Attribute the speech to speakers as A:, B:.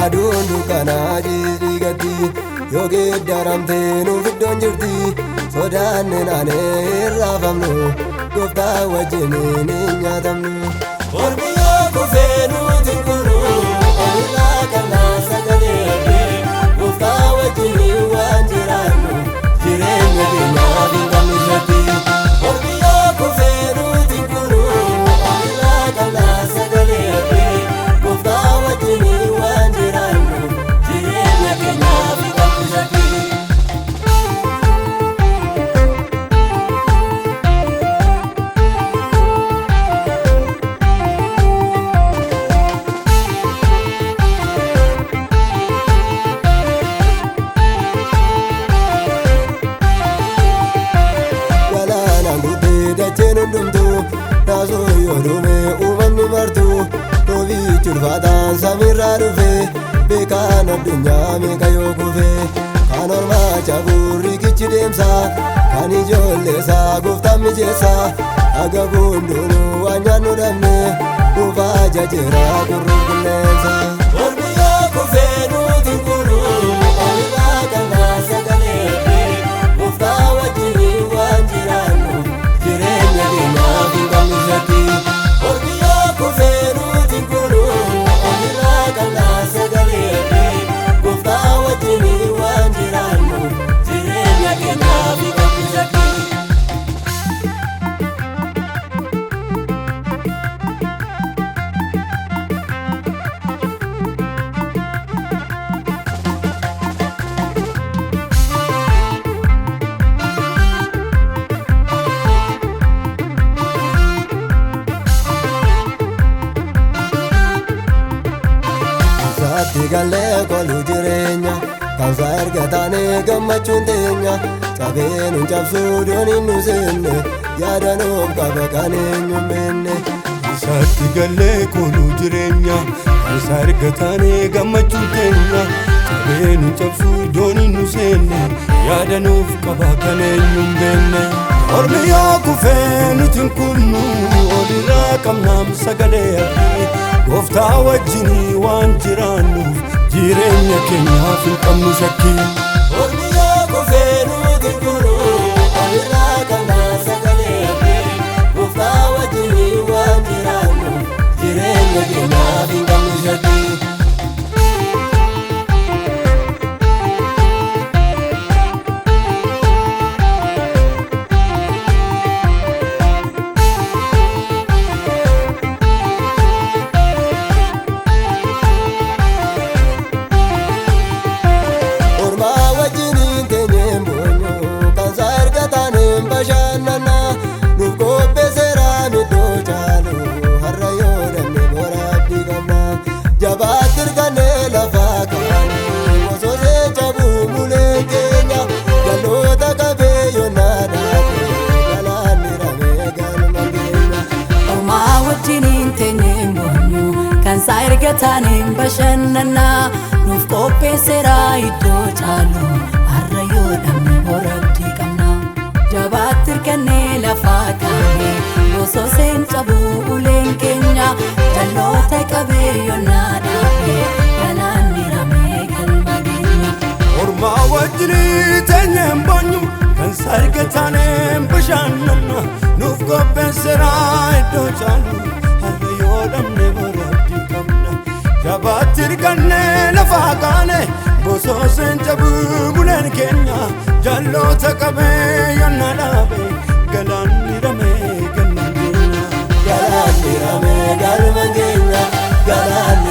A: aduun dukkanaa jiigatti yoo geeddaramtee nuuf iddoon jirti sodaanne naanee irraafamnu gooftaa wajjiniin hin nyaatamnu. Ormi yoo kufee nuti kunu olirraa qabnaa sagalee gooftaa wajjiniin waan jiraannu jireenya keenyaaf hin qabnu irratti. Ormi yoo kufee nuti kunu olirraa qabnaa sagalee gooftaa wajjiniin waan jiraannu jireenya keenyaaf hin qabnu irratti. Naasoo yoo dhume uumanni martu roobichi ulfaataan samiirraa dhufe beekaan addunyaa meeqa yoo kufe kan ormaa cabuu riqichi deemsa kan ijoolleessaa gooftaan mijeessa aga boondoonuu waan nyaannu dhabne dhuunfaa jajeera gurruu qilleensa. Ormi yoo kufee nuti kunu olirraa qabnaa sagalee gooftaa wajjiniin waan jiraannu jireenya keenyaaf hin qabnu irratti. Ormi yoo kufee nuti kunu olirraa qabnaa sagalee gooftaa wajjiniin waan jiraannu jireenya keenyaaf hin qabnu irratti. Galee kolu jireenya kansa erga taanee gammachuun teenya cabeen hin cabsuu dooniin nu seenne yaadanuuf qaba kan eenyuun beenne.
B: Isaatti galee kolu jireenya kansa erga taanee gammachuun teenya cabeen hin cabsuu dooniin nu seenne yaadanuuf qaba kan eenyuun beenne. Ormi yoo kufee nuti hin kufnu olirraa qabnaam sagalee gooftaa wajjinii waan jiraannuuf jireenya keenyaaf hin qabnu shakkii.
A: Ormi yoo kufee nuti kunu olirraa qabnaa sagalee gooftaa wajjiniin waan jiraannu jireenya keenyaaf hin qabnu shakkii.
C: Saayirgataniin bashannanaa nuuf qopheesseera iddoo caalu har'a yoo dhabne boraabdii qabna jabaatti hirkannee lafaa kaane osoo seen cabuu uleen keenya jalloota qabeeyyonnaa dhaabe galaan miramee galma keenya.
B: Ormaa wajjinii teenyeen boonyu kan saayirgataniin bashannanaa nuuf qopheesseera iddoo caalu har'a yoo dhabne boraabdii qabna. Jabaatti hirkannee lafaa kaane osoo seen cabuu uleen keenya jalloota qabeeyyonnaa dhaabe galaan miramee galma keenya.
A: Galaan miramee galma keenya. Galaan